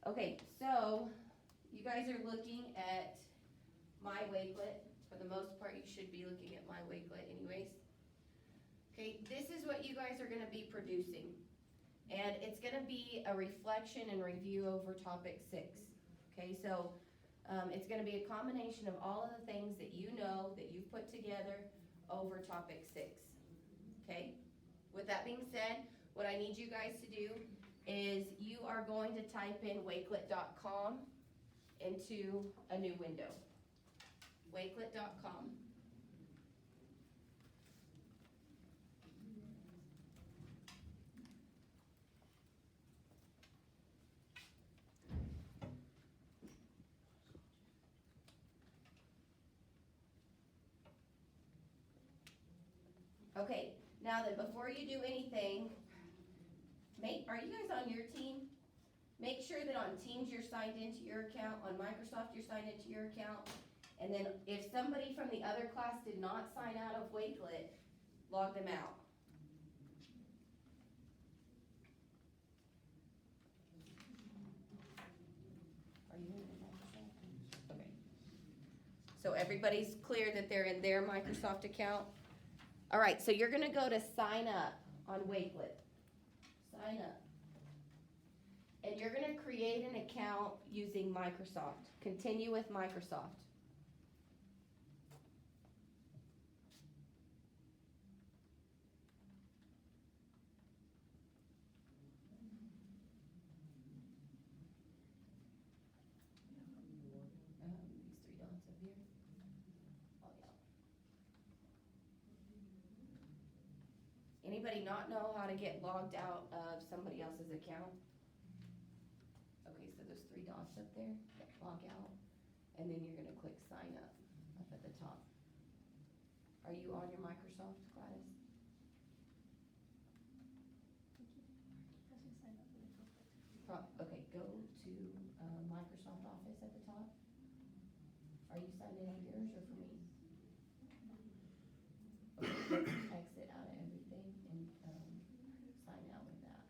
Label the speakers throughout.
Speaker 1: Okay, so you guys are looking at my Wakelet. For the most part, you should be looking at my Wakelet anyways. Okay, this is what you guys are gonna be producing. And it's gonna be a reflection and review over topic 6. Okay, so it's gonna be a combination of all of the things that you know that you've put together over topic 6. Okay, with that being said, what I need you guys to do is you are going to type in wakelet.com into a new window. Wakelet.com. Okay, now then, before you do anything, are you guys on your team? Make sure that on Teams you're signed into your account, on Microsoft you're signed into your account, and then if somebody from the other class did not sign out of Wakelet, log them out. Are you in Microsoft? Okay. So everybody's clear that they're in their Microsoft account? All right, so you're gonna go to sign up on Wakelet. Sign up. And you're gonna create an account using Microsoft. Continue with Microsoft. These 3 dots up here. Oh, yeah. Anybody not know how to get logged out of somebody else's account? Okay, so there's 3 dots up there, log out, and then you're gonna click sign up at the top. Are you on your Microsoft, Gladys? Okay, go to Microsoft Office at the top. Are you signed in on yours or for me? Okay, let's exit out of everything and sign out with that.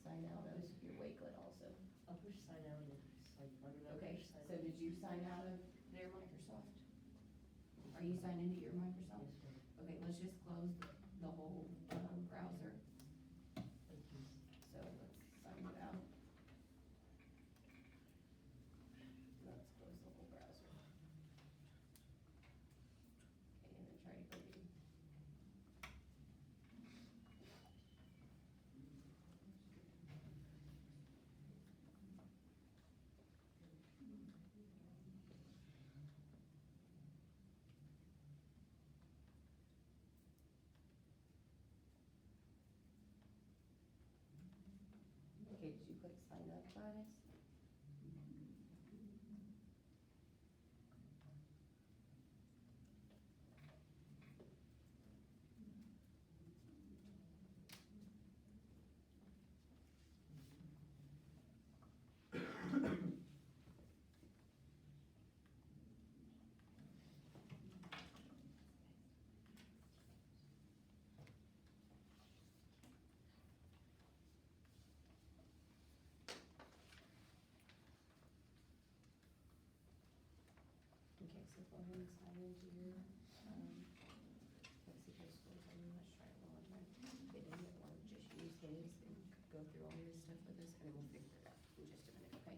Speaker 1: Sign out of your Wakelet also.
Speaker 2: I'll push sign out and like run it over.
Speaker 1: Okay, so did you sign out of their Microsoft? Are you signed into your Microsoft? Okay, let's just close the whole browser.
Speaker 2: Thank you.
Speaker 1: So let's sign it out. Let's close the whole browser. Okay, and then try to go in. Okay, did you click sign up, Gladys? Okay, so go ahead and sign into your, let's see if this goes on, let's try it one more time. If it doesn't work, just use his and go through all this stuff with us, and then we'll figure it out in just a minute, okay?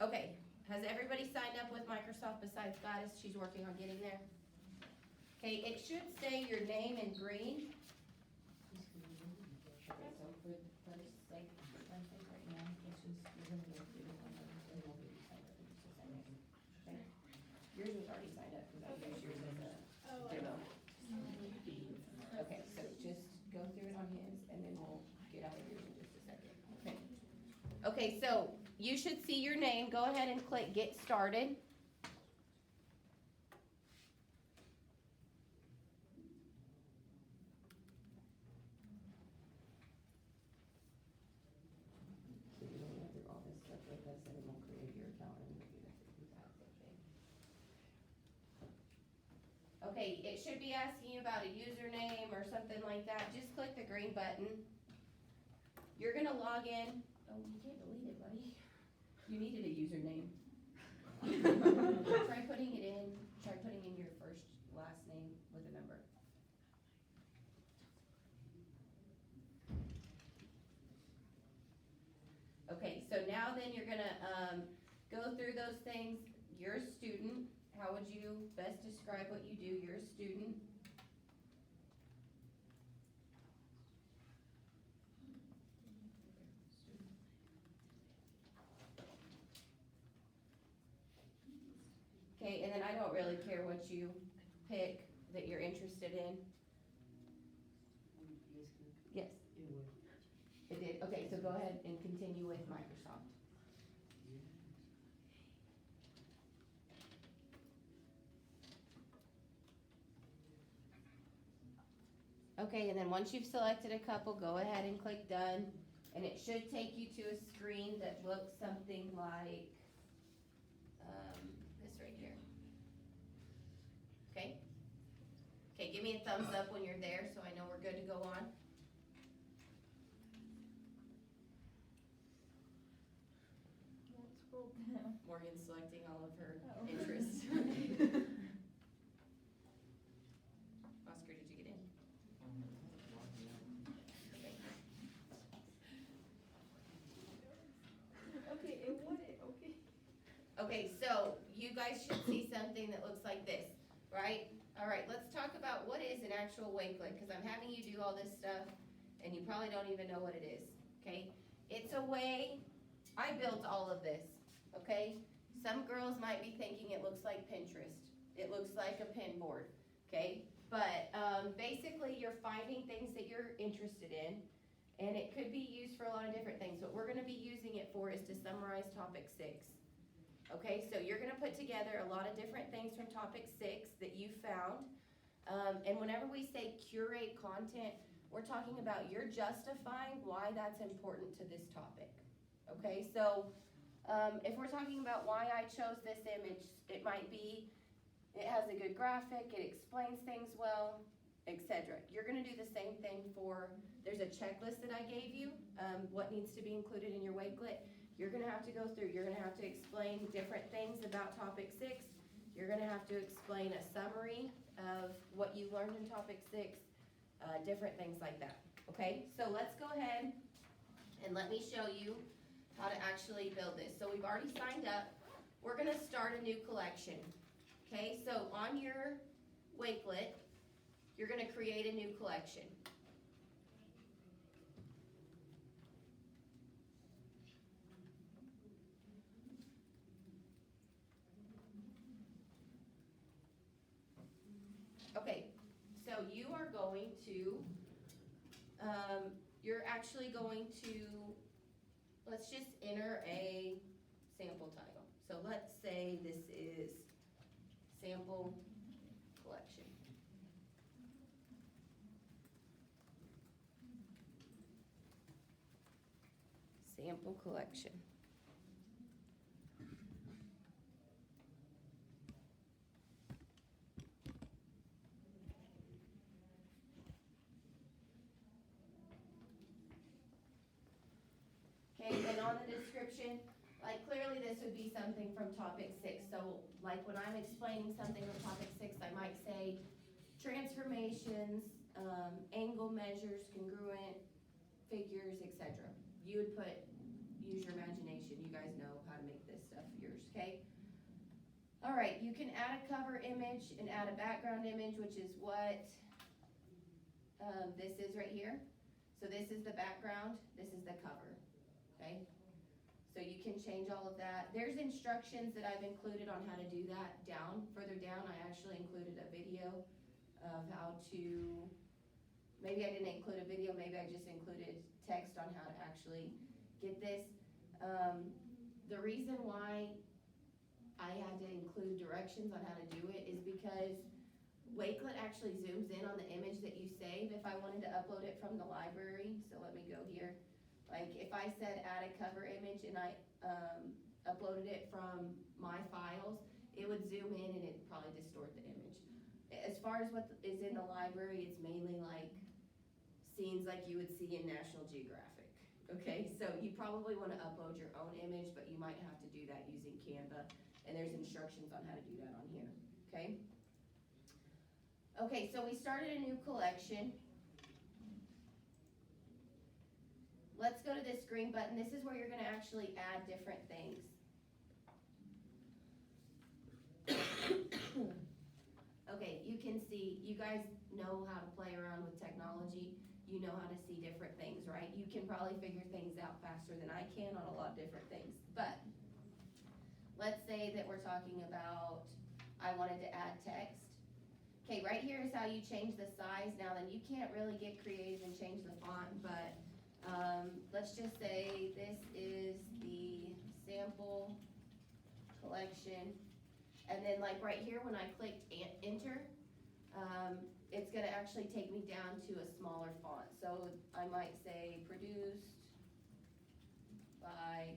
Speaker 1: Okay, has everybody signed up with Microsoft besides Gladys? She's working on getting there. Okay, it should say your name in green. Okay, so for sake right now, let's just, we're gonna go through the one, and we'll get you signed up in just a second. Okay? Yours was already signed up, because I used yours as a demo. Okay, so just go through it on his, and then we'll get out of yours in just a second, okay? Okay, so you should see your name, go ahead and click get started. So you don't go through all this stuff with us, and then we'll create your account and we'll do this exact same thing. Okay, it should be asking you about a username or something like that, just click the green button. you're gonna log in, oh, you can't delete it, buddy. You needed a username. Try putting it in, try putting in your first, last name with a number. Okay, so now then you're gonna, go through those things. You're a student. How would you best describe what you do? You're a student. Okay, and then I don't really care what you pick that you're interested in. Yes, it did. Okay, so go ahead and continue with Microsoft. Okay, and then once you've selected a couple, go ahead and click done. And it should take you to a screen that looks something like, this right here. Okay? Okay, give me a thumbs up when you're there so I know we're good to go on.
Speaker 3: Don't scroll down.
Speaker 1: Morgan's selecting all of her
Speaker 3: Oh.
Speaker 1: interests. Oscar, did you get in? Okay.
Speaker 3: Okay, it wouldn't, okay.
Speaker 1: Okay, so you guys should see something that looks like this, right? All right, let's talk about what is an actual wakelet, because I'm having you do all this stuff, and you probably don't even know what it is, okay? It's a way, I built all of this, okay? Some girls might be thinking it looks like Pinterest. It looks like a pin board, okay? But basically, you're finding things that you're interested in, and it could be used for a lot of different things. What we're gonna be using it for is to summarize topic 6. Okay, so you're gonna put together a lot of different things from topic 6 that you found. And whenever we say curate content, we're talking about you're justifying why that's important to this topic. Okay, so if we're talking about why I chose this image, it might be, it has a good graphic, it explains things well, etc. You're gonna do the same thing for, there's a checklist that I gave you, what needs to be included in your Wakelet. You're gonna have to go through, you're gonna have to explain different things about topic 6. You're gonna have to explain a summary of what you learned in topic 6, different things like that, okay? So let's go ahead and let me show you how to actually build this. So we've already signed up. We're gonna start a new collection, okay? So on your Wakelet, you're gonna create a new collection. Okay, so you are going to, you're actually going to, let's just enter a sample title. So let's say this is sample collection. Sample collection. Okay, and on the description, like clearly this would be something from topic 6. So like when I'm explaining something from topic 6, I might say transformations, angle measures, congruent figures, etc. You would put, use your imagination. You guys know how to make this stuff yours, okay? All right, you can add a cover image and add a background image, which is what this is right here. So this is the background, this is the cover. Okay, so you can change all of that. There's instructions that I've included on how to do that down, further down. I actually included a video of how to, maybe I didn't include a video, maybe I just included text on how to actually get this. The reason why I had to include directions on how to do it is because Wakelet actually zooms in on the image that you save. If I wanted to upload it from the library, so let me go here. Like if I said add a cover image and I uploaded it from my files, it would zoom in and it'd probably distort the image. As far as what is in the library, it's mainly like scenes like you would see in National Geographic, Okay, so you probably wanna upload your own image, but you might have to do that using Canva, and there's instructions on how to do that on here, okay? Okay, so we started a new collection. Let's go to this green button. This is where you're gonna actually add different things. Okay, you can see, you guys know how to play around with technology. You know how to see different things, right? You can probably figure things out faster than I can on a lot of different things. But let's say that we're talking about, I wanted to add text. Okay, right here is how you change the size. Now then, you can't really get creative and change the font, but let's just say this is the sample collection. And then like right here, when I clicked enter, it's gonna actually take me down to a smaller font. So I might say produced by,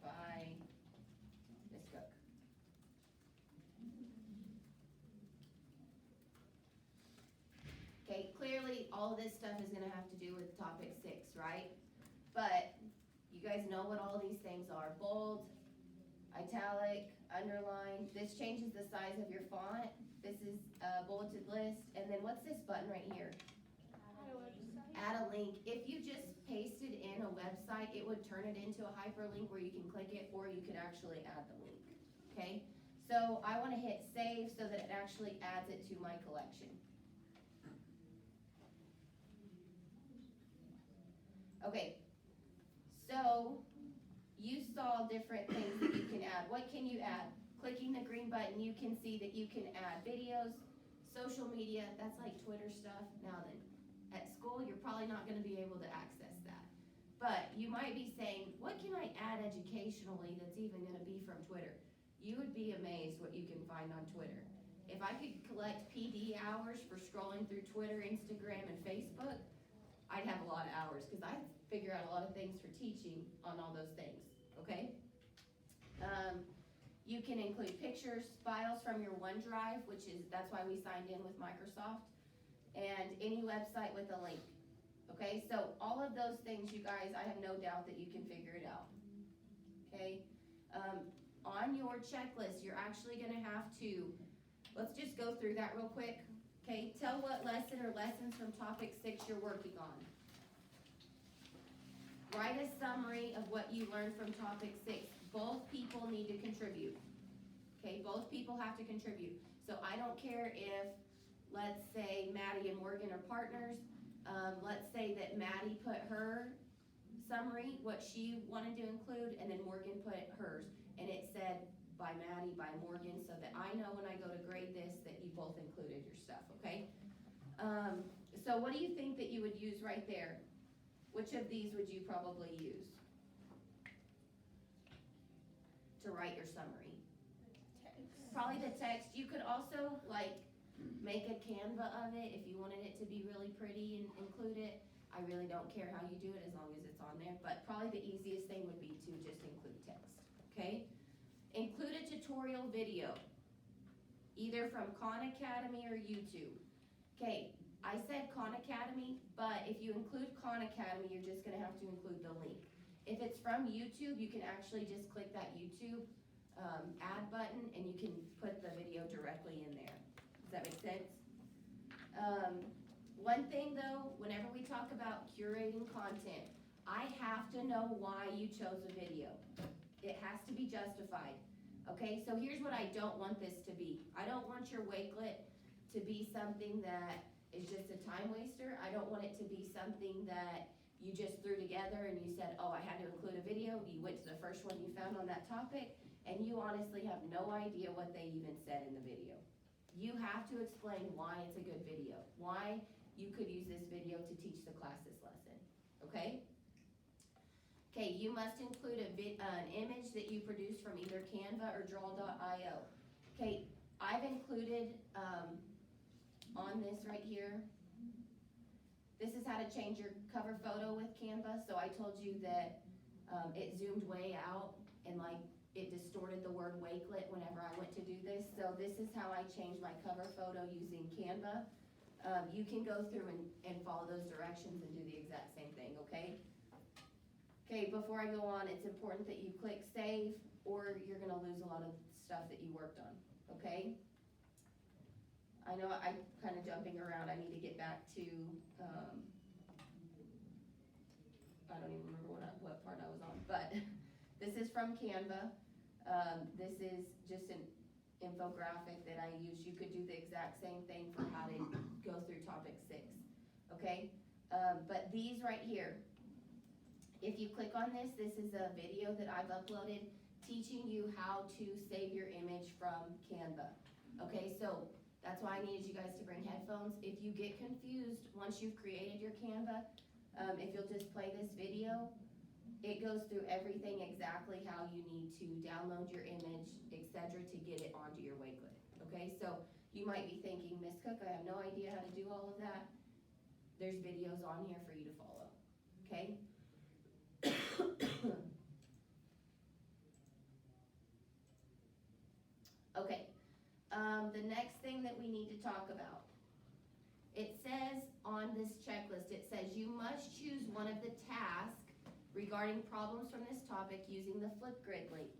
Speaker 1: by Miss Cook. Okay, clearly all of this stuff is gonna have to do with topic 6, right? But you guys know what all these things are: bold, italic, underline. This changes the size of your font. This is a bulleted list. And then what's this button right here?
Speaker 3: Add a website.
Speaker 1: Add a link. If you just pasted in a website, it would turn it into a hyperlink where you can click it, or you could actually add the link, okay? So I wanna hit save so that it actually adds it to my collection. Okay, so you saw different things that you can add. What can you add? Clicking the green button, you can see that you can add videos, social media, that's like Twitter stuff. Now then, at school, you're probably not gonna be able to access that. But you might be saying, what can I add educationally that's even gonna be from Twitter? You would be amazed what you can find on Twitter. If I could collect PD hours for scrolling through Twitter, Instagram, and Facebook, I'd have a lot of hours, because I figure out a lot of things for teaching on all those things, okay? You can include pictures, files from your OneDrive, that's why we signed in with Microsoft, and any website with a link, okay? So all of those things, you guys, I have no doubt that you can figure it out, okay? On your checklist, you're actually gonna have to, let's just go through that real quick, okay? Tell what lesson or lessons from topic 6 you're working on. Write a summary of what you learned from topic 6. Both people need to contribute, okay? Both people have to contribute. So I don't care if, let's say Maddie and Morgan are partners. Let's say that Maddie put her summary, what she wanted to include, and then Morgan put hers. And it said by Maddie, by Morgan, so that I know when I go to grade this that you both included your stuff, okay? So what do you think that you would use right there? Which of these would you probably use to write your summary?
Speaker 3: Text.
Speaker 1: Probably the text. You could also like make a Canva of it if you wanted it to be really pretty and include it. I really don't care how you do it as long as it's on there, but probably the easiest thing would be to just include text, okay? Include a tutorial video, either from Khan Academy or YouTube. Okay, I said Khan Academy, but if you include Khan Academy, you're just gonna have to include the link. If it's from YouTube, you can actually just click that YouTube add button and you can put the video directly in there. Does that make sense? One thing though, whenever we talk about curating content, I have to know why you chose a video. It has to be justified. Okay, so here's what I don't want this to be. I don't want your Wakelet to be something that is just a time waster. I don't want it to be something that you just threw together and you said, oh, I had to include a video. You went to the first one you found on that topic, and you honestly have no idea what they even said in the video. You have to explain why it's a good video, why you could use this video to teach the class this lesson, okay? Okay, you must include an image that you produced from either Canva or Draw.io. Okay, I've included on this right here, this is how to change your cover photo with Canva. So I told you that it zoomed way out and like it distorted the word Wakelet whenever I went to do this. So this is how I changed my cover photo using Canva. you can go through and follow those directions and do the exact same thing, okay? Okay, before I go on, it's important that you click save, or you're gonna lose a lot of stuff that you worked on, okay? I know I'm kinda jumping around, I need to get back to, I don't even remember what part I was on, but this is from Canva. This is just an infographic that I use. You could do the exact same thing for how to go through topic 6, okay? But these right here, if you click on this, this is a video that I've uploaded teaching you how to save your image from Canva. Okay, so that's why I needed you guys to bring headphones. If you get confused, once you've created your Canva, if you'll just play this video, it goes through everything exactly how you need to download your image, etc., to get it onto your Wakelet. Okay, so you might be thinking, Miss Cook, I have no idea how to do all of that. There's videos on here for you to follow. Okay? Okay, the next thing that we need to talk about. It says on this checklist, it says you must choose one of the tasks regarding problems from this topic using the Flipgrid link.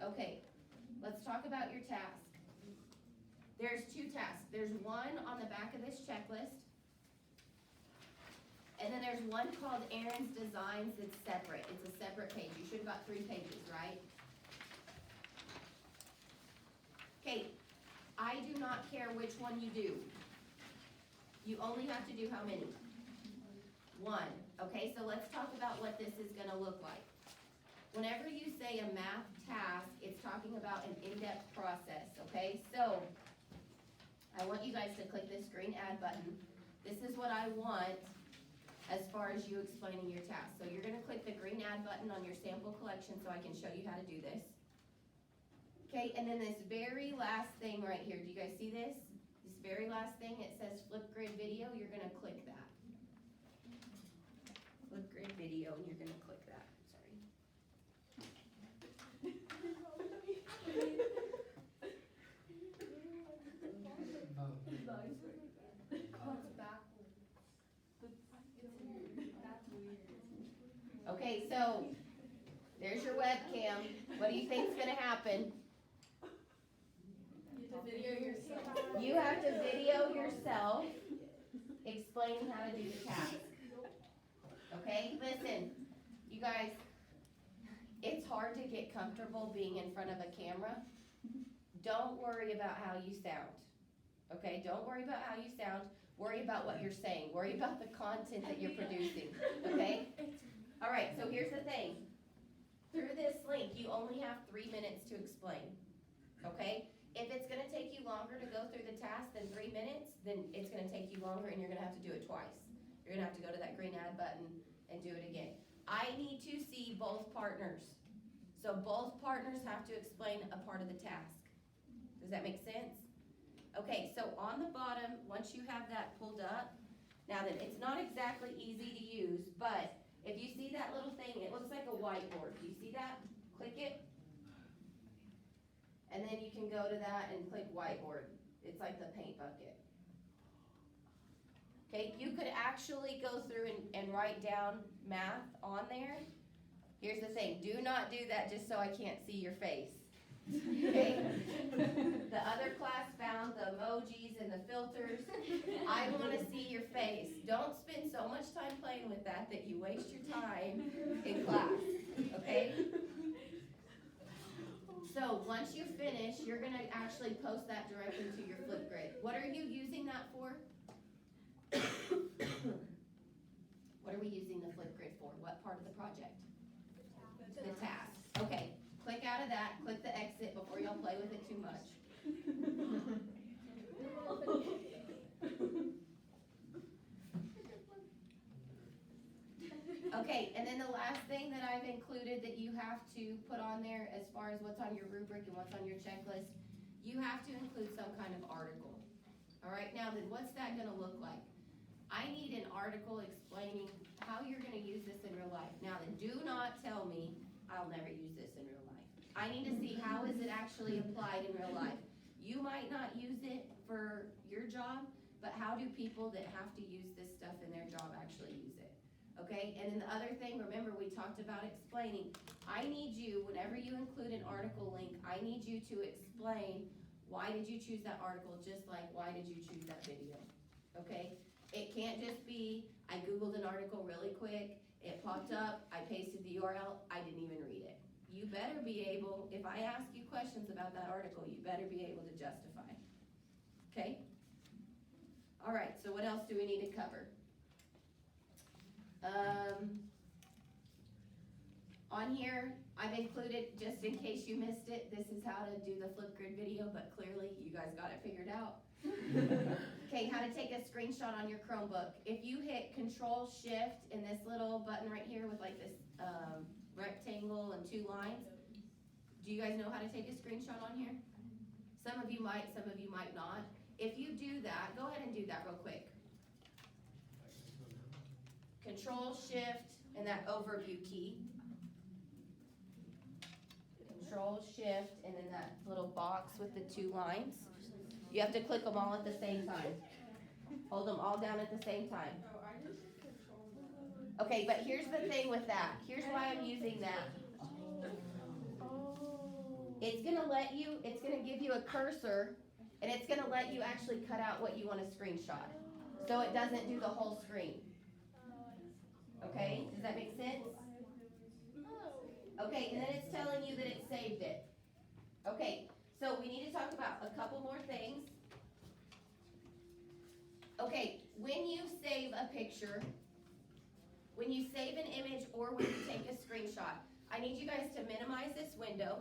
Speaker 1: Okay, let's talk about your task. There's 2 tasks. There's one on the back of this checklist, and then there's one called Aaron's Designs that's separate. It's a separate page. You should have got 3 pages, right? Okay, I do not care which one you do. You only have to do how many? 1. Okay, so let's talk about what this is gonna look like. Whenever you say a math task, it's talking about an in-depth process, okay? So, I want you guys to click this green add button. This is what I want as far as you explaining your task. So you're gonna click the green add button on your sample collection so I can show you how to do this. Okay, and then this very last thing right here, do you guys see this? This very last thing, it says Flipgrid video, you're gonna click that. Flipgrid video, and you're gonna click that, sorry. Okay, so, there's your webcam. What do you think's gonna happen? You have to video yourself explaining how to do the task. Okay, listen, you guys, it's hard to get comfortable being in front of a camera. Don't worry about how you sound. Okay, don't worry about how you sound. Worry about what you're saying. Worry about the content that you're producing. Okay? All right, so here's the thing. Through this link, you only have 3 minutes to explain. Okay? If it's gonna take you longer to go through the task than 3 minutes, then it's gonna take you longer and you're gonna have to do it twice. You're gonna have to go to that green add button and do it again. I need to see both partners. So both partners have to explain a part of the task. Does that make sense? Okay, so on the bottom, once you have that pulled up, now then, it's not exactly easy to use, but if you see that little thing, it looks like a whiteboard. Do you see that? Click it. And then you can go to that and click whiteboard. It's like the paint bucket. Okay, you could actually go through and write down math on there. Here's the thing, do not do that just so I can't see your face. Okay? The other class found the emojis and the filters. I want to see your face. Don't spend so much time playing with that you waste your time in class, okay? So once you finish, you're gonna actually post that directly to your Flipgrid. What are you using that for? What are we using the Flipgrid for? What part of the project? The task. Okay, click out of that, click the exit before y'all play with it too much. Okay, and then the last thing that I've included that you have to put on there as far as what's on your rubric and what's on your checklist, you have to include some kind of article. All right, now then what's that gonna look like? I need an article explaining how you're gonna use this in real life. Now then, do not tell me I'll never use this in real life. I need to see how is it actually applied in real life. You might not use it for your job, but how do people that have to use this stuff in their job actually use it? Okay, and then the other thing, remember we talked about explaining, I need you, whenever you include an article link, I need you to explain why did you choose that article, just like why did you choose that video, okay? It can't just be, I Googled an article really quick, it popped up, I pasted the URL, I didn't even read it. You better be able, if I ask you questions about that article, you better be able to justify, okay? All right, so what else do we need to cover? On here, I've included, just in case you missed it, this is how to do the Flipgrid video, but clearly you guys got it figured out. Okay, how to take a screenshot on your Chromebook. If you hit Control-Shift in this little button right here with like this rectangle and 2 lines, do you guys know how to take a screenshot on here? Some of you might not. If you do that, go ahead and do that real quick. Control-Shift and that overview key. Control-Shift and then that little box with the 2 lines. You have to click them all at the same time. Hold them all down at the same time. Okay, but here's the thing with that. Here's why I'm using that. It's gonna give you a cursor, and it's gonna let you actually cut out what you want to screenshot. So it doesn't do the whole screen. Okay, does that make sense? Okay, and then it's telling you that it saved it. Okay, so we need to talk about a couple more things. Okay, when you save a picture, when you save an image, or when you take a screenshot, I need you guys to minimize this window.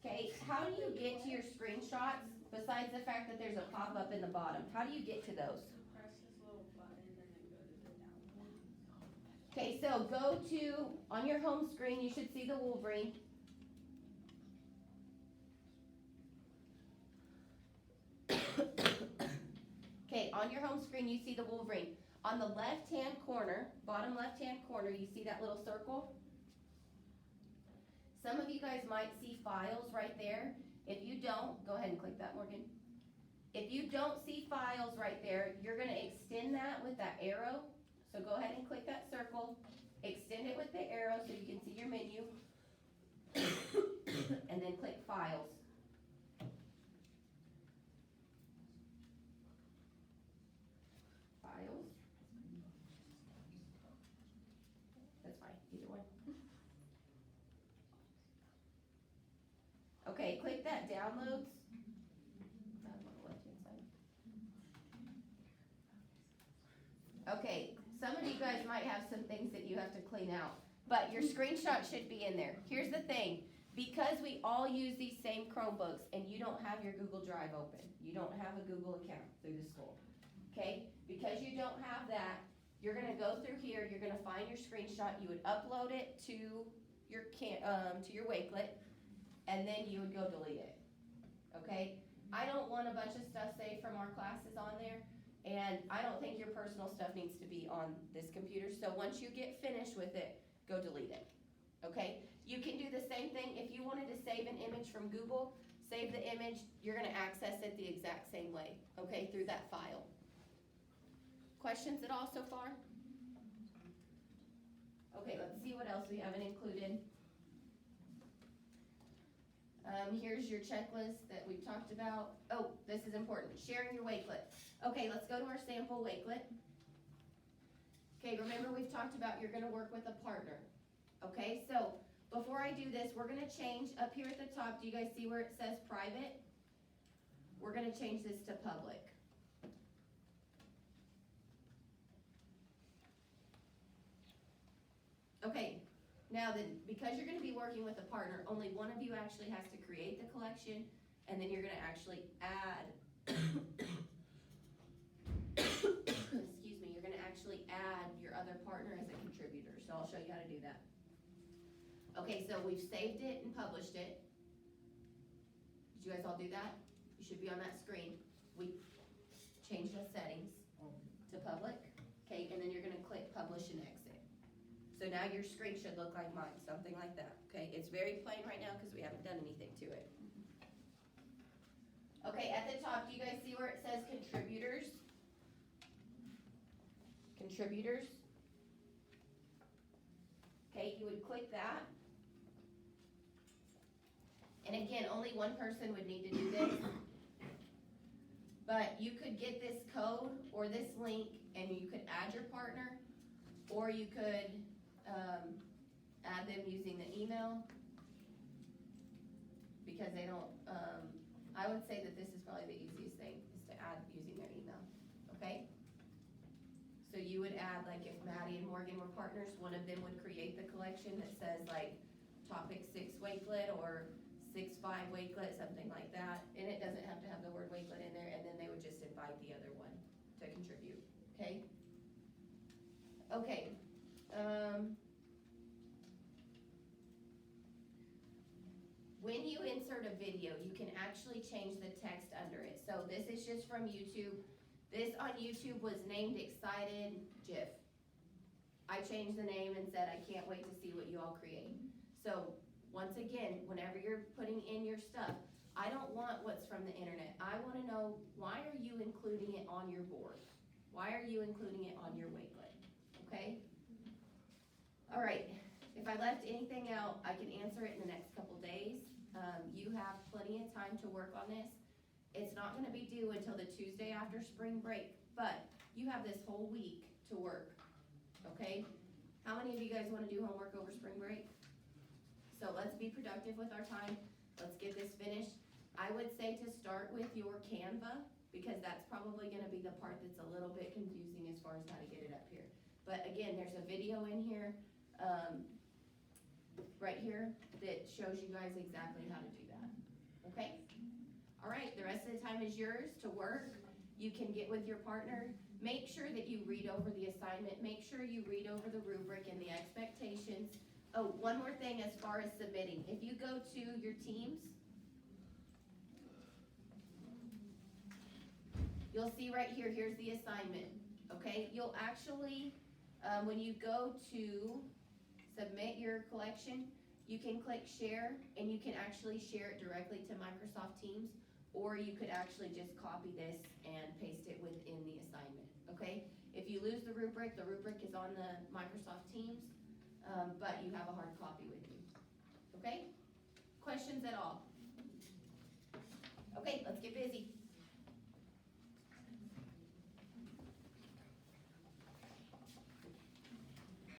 Speaker 1: Okay, how do you get to your screenshots, besides the fact that there's a pop-up in the bottom? How do you get to those?
Speaker 3: Press this little button and then go to the download.
Speaker 1: Okay, so go to, on your home screen, you should see the Wolverine. Okay, on your home screen, you see the Wolverine. On the left-hand corner, bottom left-hand corner, you see that little circle? Some of you guys might see files right there. If you don't, go ahead and click that, Morgan. If you don't see files right there, you're gonna extend that with that arrow. So go ahead and click that circle, extend it with the arrow so you can see your menu, and then click files. Files. That's fine, either one. Okay, click that downloads. On the left-hand side. Okay, some of you guys might have some things that you have to clean out, but your screenshot should be in there. Here's the thing, because we all use these same Chromebooks and you don't have your Google Drive open, you don't have a Google account through the school, okay? Because you don't have that, you're gonna go through here, you're gonna find your screenshot, you would upload it to your Wakelet, and then you would go delete it, okay? I don't want a bunch of stuff saved from our classes on there, and I don't think your personal stuff needs to be on this computer, so once you get finished with it, go delete it, okay? You can do the same thing, if you wanted to save an image from Google, save the image, you're gonna access it the exact same way, okay, through that file. Questions at all so far? Okay, let's see what else we haven't included. Here's your checklist that we've talked about. Oh, this is important, sharing your Wakelet. Okay, let's go to our sample Wakelet. Okay, remember we've talked about you're gonna work with a partner. Okay, so before I do this, we're gonna change up here at the top, do you guys see where it says private? We're gonna change this to public. Okay, now then, because you're gonna be working with a partner, only one of you actually has to create the collection, and then you're gonna actually add, excuse me, you're gonna actually add your other partner as a contributor, so I'll show you how to do that. Okay, so we've saved it and published it. Did you guys all do that? You should be on that screen. We changed the settings to public, okay, and then you're gonna click publish and exit. So now your screen should look like mine, something like that, okay? It's very plain right now because we haven't done anything to it. Okay, at the top, do you guys see where it says contributors? Contributors. Okay, you would click that. And again, only one person would need to do this. But you could get this code or this link and you could add your partner, or you could, add them using the email. Because they don't, I would say that this is probably the easiest thing, is to add using their email, okay? So you would add, like, if Maddie and Morgan were partners, one of them would create the collection that says like topic 6 Wakelet or 6-5 Wakelet, something like that. And it doesn't have to have the word Wakelet in there, and then they would just invite the other one to contribute, okay? Okay, when you insert a video, you can actually change the text under it. So this is just from YouTube. This on YouTube was named Excited GIF. I changed the name and said, I can't wait to see what you all create. So once again, whenever you're putting in your stuff, I don't want what's from the internet. I wanna know, why are you including it on your board? Why are you including it on your Wakelet, okay? All right, if I left anything out, I can answer it in the next couple days. You have plenty of time to work on this. It's not gonna be due until the Tuesday after spring break, but you have this whole week to work, okay? How many of you guys wanna do homework over spring break? So let's be productive with our time. Let's get this finished. I would say to start with your Canva, because that's probably gonna be the part that's a little bit confusing as far as how to get it up here. But again, there's a video in here, right here, that shows you guys exactly how to do that, okay? All right, the rest of the time is yours to work. You can get with your partner. Make sure that you read over the assignment. Make sure you read over the rubric and the expectations. Oh, one more thing as far as submitting. If you go to your teams, you'll see right here, here's the assignment, okay? You'll actually, when you go to submit your collection, you can click share, and you can actually share it directly to Microsoft Teams, or you could actually just copy this and paste it within the assignment, okay? If you lose the rubric is on the Microsoft Teams, but you have a hard copy with you, okay? Questions at all? Okay, let's get busy.